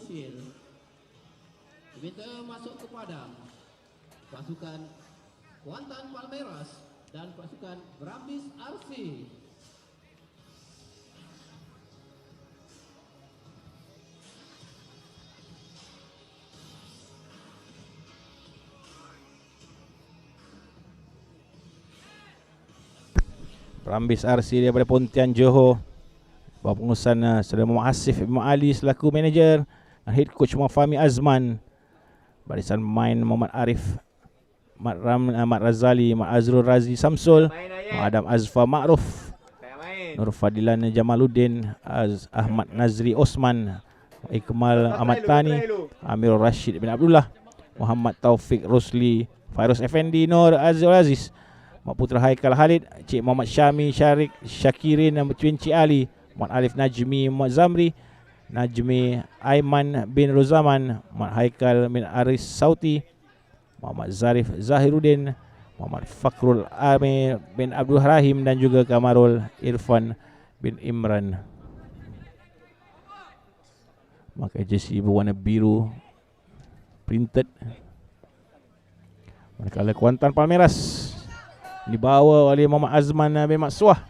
Shield. Diminta masuk kepada pasukan Kuantan Palmeiras dan pasukan Brambis RC. Brambis RC daripada Pontian Johor. Bawah pengurusan Saudara Muhammad Asif Ibn Ali selaku manager, head coach Muhammad Fahmi Azman. Barisan pemain Muhammad Arif, Mat Razali, Mat Azrul Razi Samsul, Adam Azfa Ma'ruf, Nur Fadilan Jamaluddin, Ahmad Nazri Osman, Ikmal Ahmad Tani, Amirul Rashid bin Abdullah, Muhammad Taufik Rosli, Fairuz Effendi, Nur Azul Aziz, Mak Putra Haikal Khalid, Cik Muhammad Syami Syarik Syakirin, Cik Ali, Muhammad Alif Najmi, Muhammad Zamri, Najmi Aiman bin Rozaman, Muhammad Haikal bin Aris Sauti, Muhammad Zarif Zahiruddin, Muhammad Fakrul Amir bin Abdul Rahim dan juga Kamarul Irfan bin Imran. Pakai jersey berwarna biru printed. Manakala Kuantan Palmeiras dibawa oleh Muhammad Azman bin Maksuah,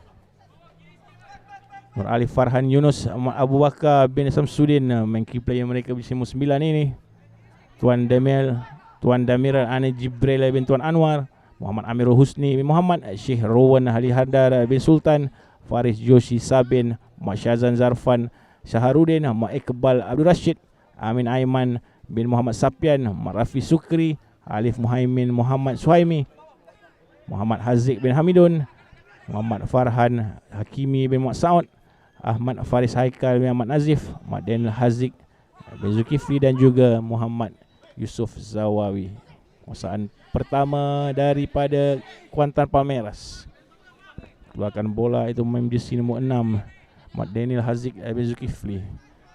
Nur Ali Farhan Yunus, Abu Bakar bin Samsudin, main key player mereka musim 9 ini. Tuan Damir Ani Jibril bin Tuan Anwar, Muhammad Amirul Husni bin Muhammad, Syekh Rowan Ali Hadar bin Sultan, Faris Joshi Sabin, Muhammad Syazan Zarfan Syaharudin, Muhammad Iqbal Abdul Rashid, Amin Aiman bin Muhammad Sapian, Muhammad Rafi Sukri, Alif Muhaimin Muhammad Suhaimi, Muhammad Haziq bin Hamidun, Muhammad Farhan Hakimi bin Muhammad Saud, Ahmad Faris Haikal bin Ahmad Nazif, Muhammad Daniel Haziq bin Zulkifli dan juga Muhammad Yusuf Zawawi. Penguasaan pertama daripada Kuantan Palmeiras. Keluarkan bola itu main jersey nombor 6, Muhammad Daniel Haziq bin Zulkifli.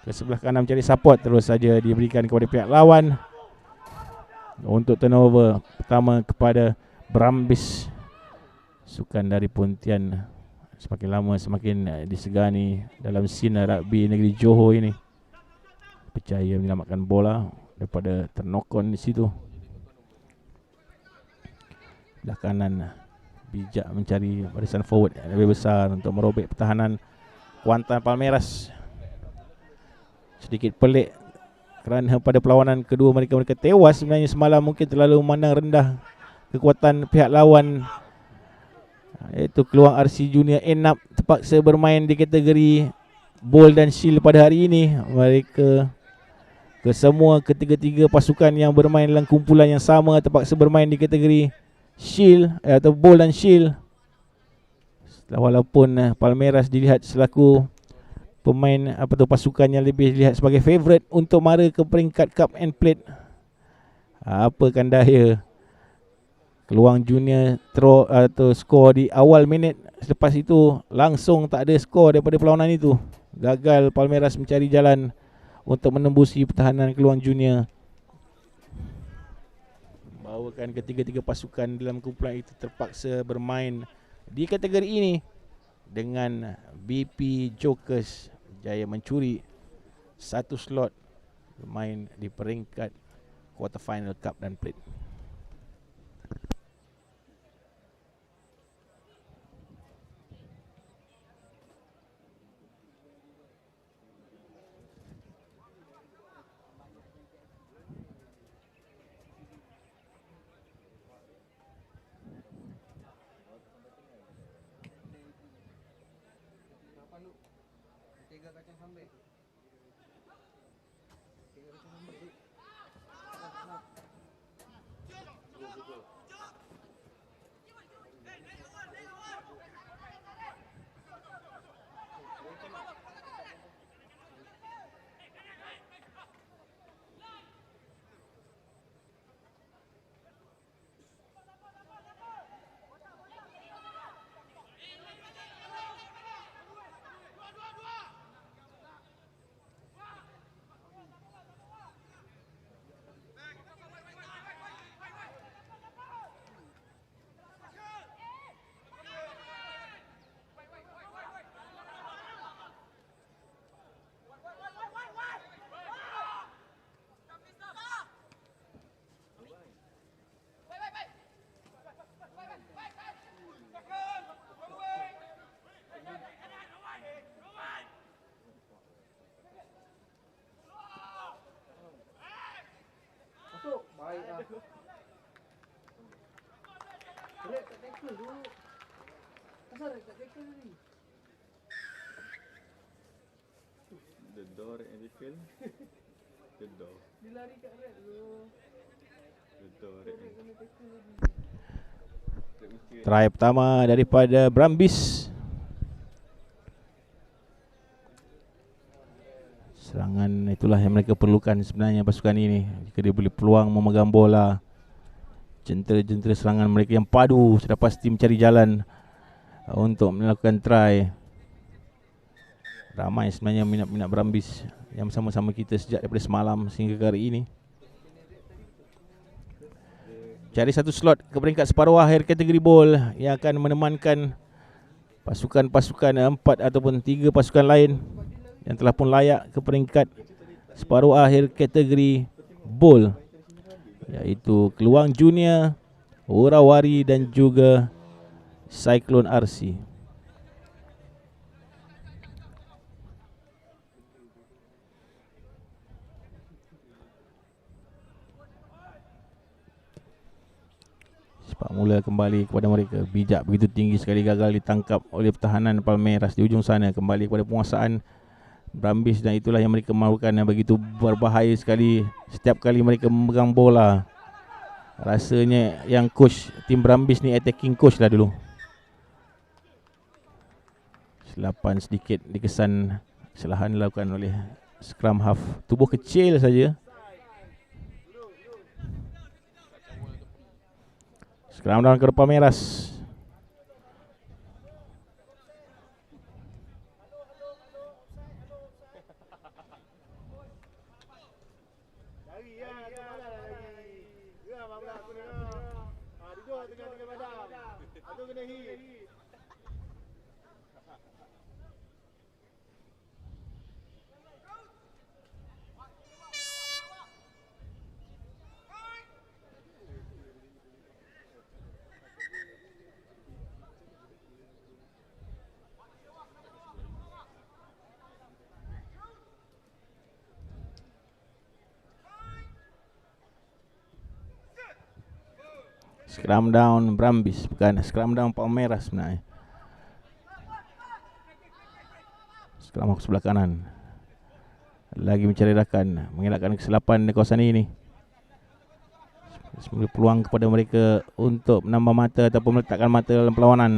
Ke sebelah kanan mencari support, terus saja diberikan kepada pihak lawan untuk turnover pertama kepada Brambis. Sukan dari Pontian semakin lama semakin disegani dalam scene rugby negeri Johor ini. Percaya menyelamatkan bola daripada ternokon di situ. Belah kanan bijak mencari barisan forward yang lebih besar untuk merobek pertahanan Kuantan Palmeiras. Sedikit pelik kerana pada perlawanan kedua mereka tewas sebenarnya semalam, mungkin terlalu memandang rendah kekuatan pihak lawan, iaitu Keluang RC Junior Enap terpaksa bermain di kategori Bowl dan Shield pada hari ini. Mereka ketiga-tiga pasukan yang bermain dalam kumpulan yang sama terpaksa bermain di kategori Shield atau Bowl dan Shield. Walaupun Palmeiras dilihat selaku pemain pasukan yang lebih dilihat sebagai favourite untuk mara ke peringkat Cup and Plate, apakan daya Keluang Junior throw atau skor di awal minit, selepas itu langsung tak ada skor daripada perlawanan itu. Gagal Palmeiras mencari jalan untuk menembusi pertahanan Keluang Junior. Bawakan ketiga-tiga pasukan dalam kumpulan itu terpaksa bermain di kategori ini dengan BP Jokers jaya mencuri satu slot bermain di peringkat quarter final Cup dan Plate. The door and the field. The door. The door and Try pertama daripada Brambis. Serangan itulah yang mereka perlukan sebenarnya pasukan ini. Jika dia boleh peluang memegang bola, jentera-jentera serangan mereka yang padu sudah pasti mencari jalan untuk melakukan try. Ramai sebenarnya minat-minat Brambis yang bersama-sama kita sejak daripada semalam sehingga ke hari ini. Cari satu slot ke peringkat separuh akhir kategori bowl yang akan menemankan pasukan-pasukan 4 ataupun 3 pasukan lain yang telah pun layak ke peringkat separuh akhir kategori bowl, iaitu Keluang Junior, Urawari dan juga Cyclone RC. Sepak mula kembali kepada mereka. Bijak begitu tinggi sekali, gagal ditangkap oleh pertahanan Palmeiras di ujung sana. Kembali kepada penguasaan Brambis dan itulah yang mereka mahukan, yang begitu berbahaya sekali setiap kali mereka memegang bola. Rasanya yang coach tim Brambis ni attacking coach lah dulu. Silapan sedikit dikesan kesalahan dilakukan oleh scrum half. Tubuh kecil saja. Scrum down ke Palmeiras. Scrum down Brambis, bukan scrum down Palmeiras sebenarnya. Scrum sebelah kanan. Lagi mencari rakan, mengelakkan kesilapan di kawasan ini. Semoga peluang kepada mereka untuk menambah mata ataupun meletakkan mata dalam perlawanan.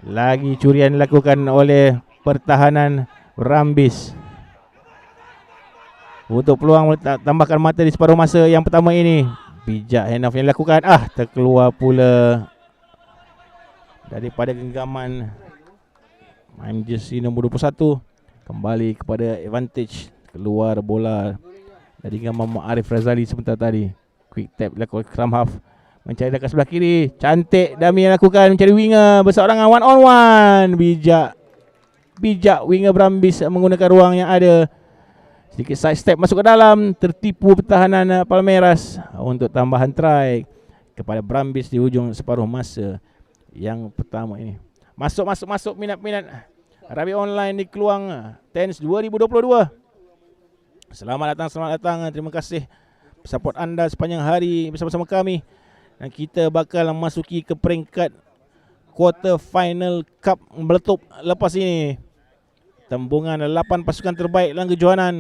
Lagi curian dilakukan oleh pertahanan Brambis untuk peluang tambahkan mata di separuh masa yang pertama ini. Bijak handoff yang dilakukan. Terkeluar pula daripada genggaman main jersey nombor 21. Kembali kepada advantage. Keluar bola dari genggaman Arif Razali sebentar tadi. Quick tap dilakukan scrum half. Mencari dekat sebelah kiri. Cantik Dami yang lakukan. Mencari winger berseorangan one on one. Bijak winger Brambis menggunakan ruang yang ada. Sedikit side step masuk ke dalam. Tertipu pertahanan Palmeiras untuk tambahan try kepada Brambis di hujung separuh masa yang pertama ini. Masuk minat-minat Rugby Online di Keluang TENS 2022. Selamat datang. Terima kasih support anda sepanjang hari bersama-sama kami. Dan kita bakal memasuki ke peringkat quarter final cup meletup lepas ini. Tembungan 8 pasukan terbaik dalam kejohanan.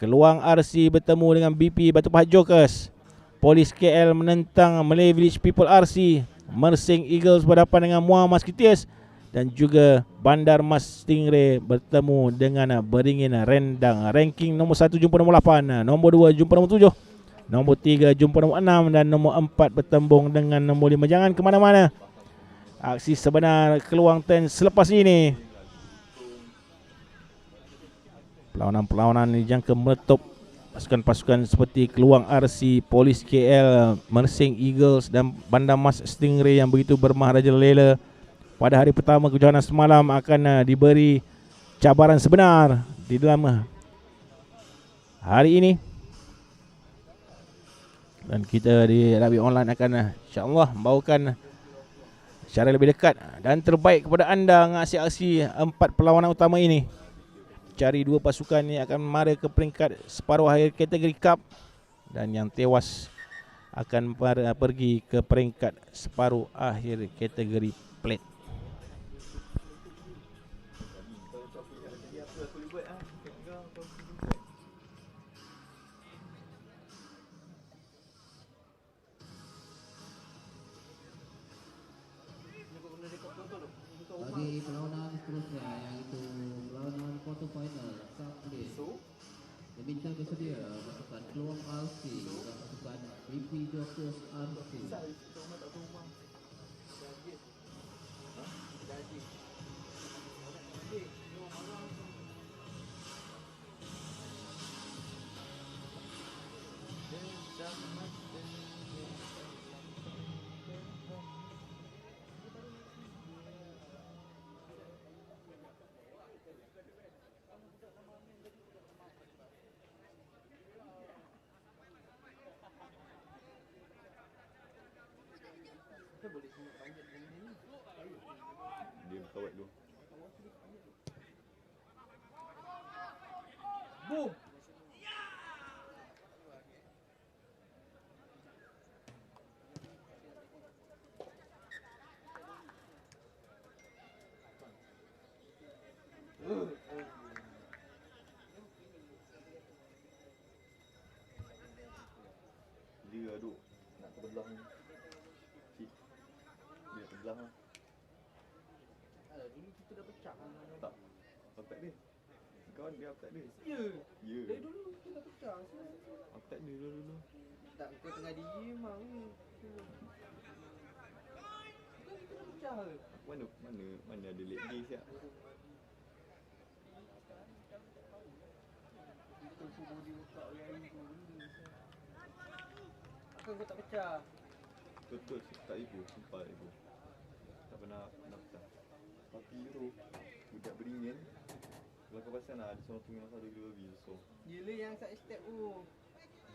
Keluang RC bertemu dengan BP Batu Pahat Jokers. Polis KL menentang Malay Village People RC. Mersing Eagles berhadapan dengan Muar Musketeers. Dan juga Bandar Mas Stingray bertemu dengan Beringin Rendang. Ranking nombor 1 jumpa nombor 8, nombor 2 jumpa nombor 7, nombor 3 jumpa nombor 6 dan nombor 4 bertembung dengan nombor 5. Jangan ke mana-mana. Aksi sebenar Keluang TENS selepas ini. Perlawanan dijangka meletup pasukan-pasukan seperti Keluang RC, Polis KL, Mersing Eagles dan Bandar Mas Stingray yang begitu bermaharajalela. Pada hari pertama kejohanan semalam akan diberi cabaran sebenar di dalam hari ini. Dan kita di Rugby Online akan insya-Allah membawakan secara lebih dekat dan terbaik kepada anda aksi-aksi 4 perlawanan utama ini. mencari dua pasukan yang akan mara ke peringkat separuh akhir kategori Cup, dan yang tewas akan pergi ke peringkat separuh akhir kategori Plate. Bagi perlawanan seterusnya, iaitu perlawanan quarter final Cup Plate, diminta bersedia pasukan Peluang RC dan pasukan BP Jokers RC. Dia kawat tu. Boom. Dia aduk nak terbelah ni. Cik. Dia terbelah lah. Dulu kita dah pecah. Tak. Aku tak ada. Kawan dia aku tak ada. Ya. Ya. Dari dulu kita dah pecah. Aku tak ada dulu. Tak, kau tengah diem lah. Bukan kita dah pecah ke? Mana ada late day siap. Kita suruh dia buka hari tu. Takkan kau tak pecah? Betul tak ibu. Sumpah ibu. Tak pernah pecah. Tapi tu budak beringin. Kalau kau pasal ada seorang tengah masa 2 kilo lebih so. Yelah yang side step tu.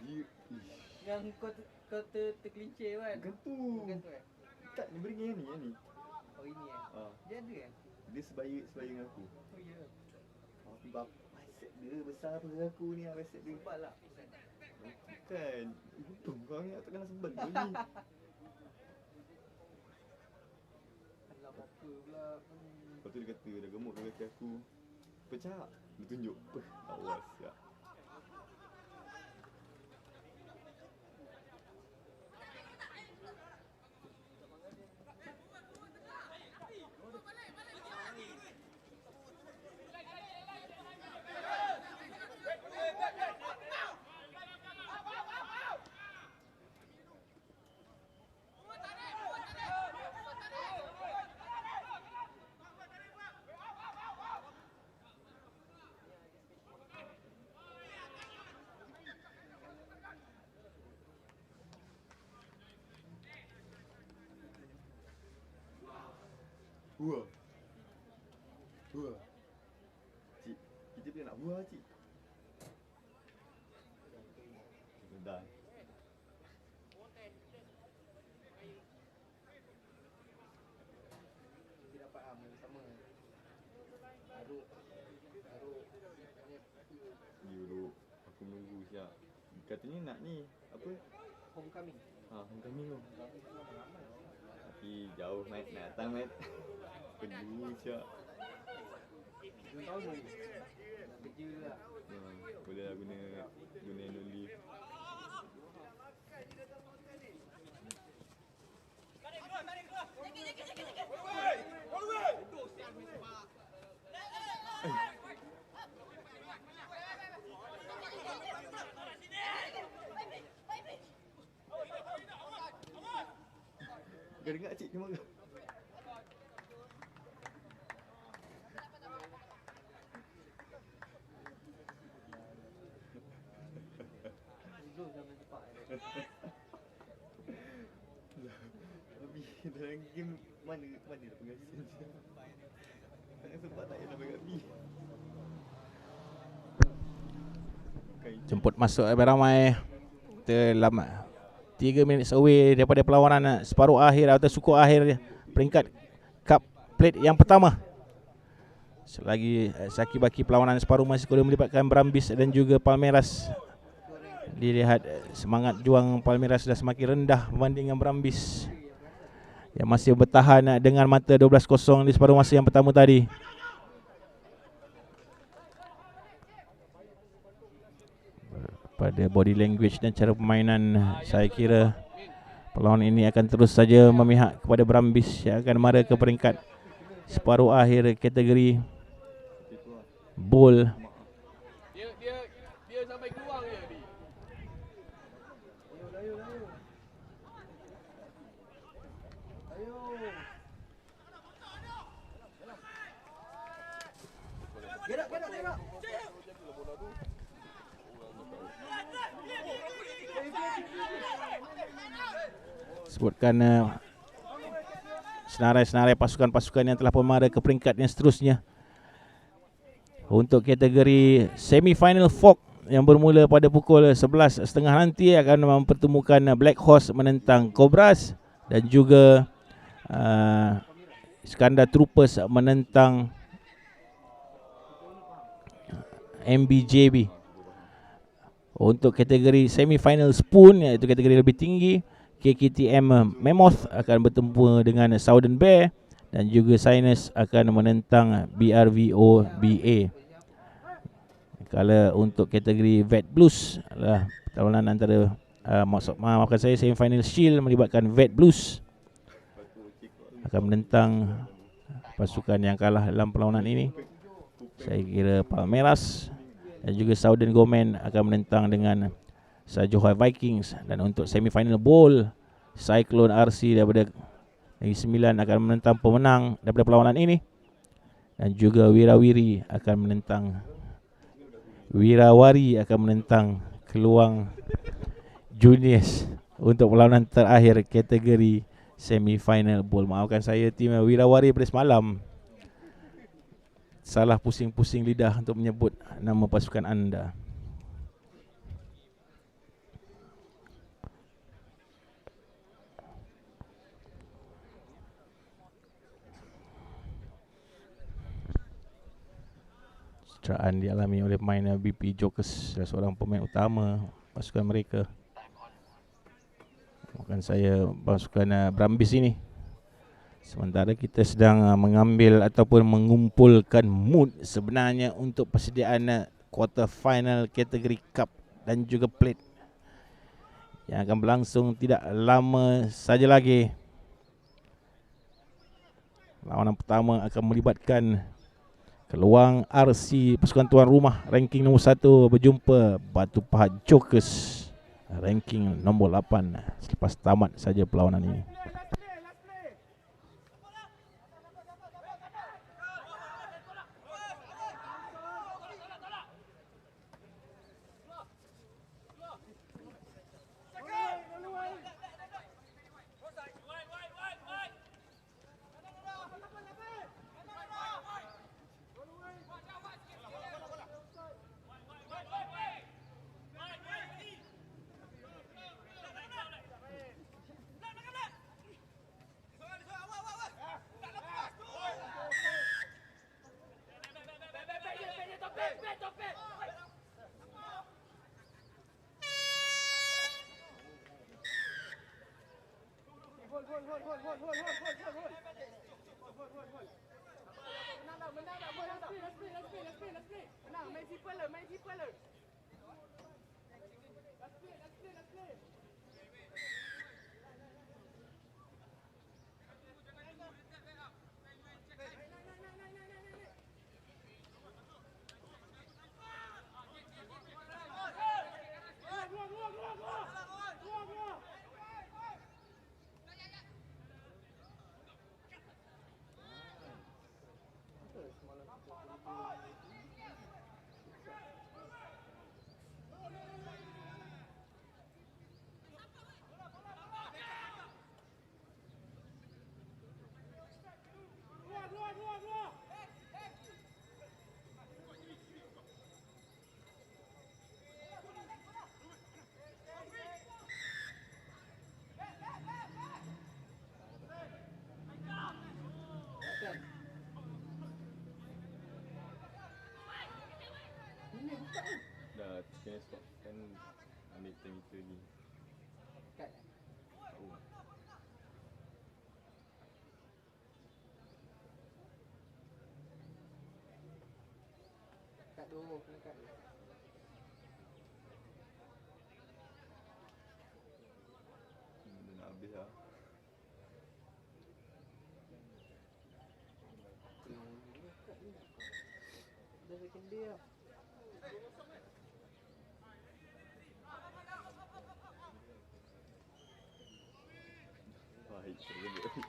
Dia Yang kau tergelincir kan? bukan tu. Bukan tu eh? Tak ni beringin ni. Oh ini eh? Ah, Dia ada eh? dia sebaya dengan aku. Oh ya. Tapi bab bicep dia besar pada aku ni bicep dia. Sebab lah. Bukan. Untung kau ingat tak kena sebel kau ni. Alah apa pula. Lepas tu dia kata dah gemuk dia kaki aku. Pecah. Dia tunjuk. Awas ya. Buah. Buah. Cik, kita boleh nak buah cik. Dah. Kita dapat sama. Taruh. You dulu. Aku menunggu siap. Katanya nak ni apa? Homecoming. Homecoming tu. Tapi semua dah ramai. Tapi jauh mat nak datang mat. Pedu siap. 2 tahun lagi. Nak kerja lah. Boleh lah guna annual leave. Kau dengar cik cuma kau. Dulu zaman cepat. Tapi dalam game mana dah pengasin. Tak sempat tak payah nak bagi api. Jemput masuk ramai. Kita lama 3 minit away daripada perlawanan separuh akhir atau suku akhir peringkat Cup Plate yang pertama. Selagi saki-baki perlawanan separuh masih boleh melibatkan Brambis dan juga Palmeiras. Dilihat semangat juang Palmeiras dah semakin rendah berbanding dengan Brambis yang masih bertahan dengan mata 12-0 di separuh masa yang pertama tadi. Pada body language dan cara permainan, saya kira perlawanan ini akan terus saja memihak kepada Brambis yang akan mara ke peringkat separuh akhir kategori bowl. Dia sampai keluar je ni. Gerak. Sebutkan senarai-senarai pasukan-pasukan yang telah pemara ke peringkat yang seterusnya. Untuk kategori semi-final folk yang bermula pada pukul 11.30 nanti akan mempertemukan Black Horse menentang Cobras dan juga Iskandar Troopers menentang MBJB. Untuk kategori semi-final spoon, iaitu kategori lebih tinggi, KKTM Mammoth akan bertemu dengan Southern Bear dan juga Sinus akan menentang BRVO BA. Kalau untuk kategori Vet Blues adalah perlawanan antara maafkan saya, semi-final Shield melibatkan Vet Blues akan menentang pasukan yang kalah dalam perlawanan ini. Saya kira Palmeiras dan juga Southern Gomen akan menentang dengan Sajohai Vikings. Dan untuk semi-final bowl, Cyclone RC daripada Negeri Sembilan akan menentang pemenang daripada perlawanan ini, dan juga Wirawiri akan menentang Keluang Juniors untuk perlawanan terakhir kategori semi-final bowl. Maafkan saya tim Wirawari pada semalam salah pusing-pusing lidah untuk menyebut nama pasukan anda. Cederaan dialami oleh pemain BP Jokers, seorang pemain utama pasukan mereka. Bukan saya pasukan Brambis ini. Sementara kita sedang mengambil ataupun mengumpulkan mood sebenarnya untuk persediaan quarter final kategori cup dan juga plate yang akan berlangsung tidak lama saja lagi. Lawanan pertama akan melibatkan Keluang RC, pasukan tuan rumah ranking nombor 1 berjumpa Batu Pahat Jokers ranking nombor 8 selepas tamat saja perlawanan ini. Dah kena stop kan ambil time meter ni. Kat. Tahu. Kat tu, kena kat. Dah nak habis lah. Kat ni. Dah second day lah. Baik sebab.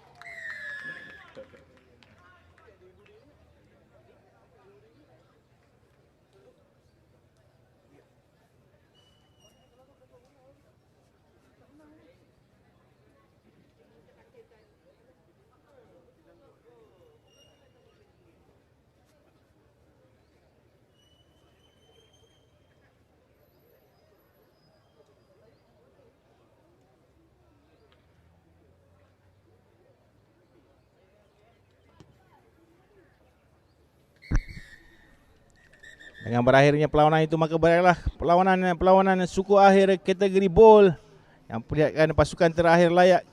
Dengan berakhirnya perlawanan itu, maka berakhirlah perlawanan suku akhir kategori bowl yang perlihatkan pasukan terakhir layak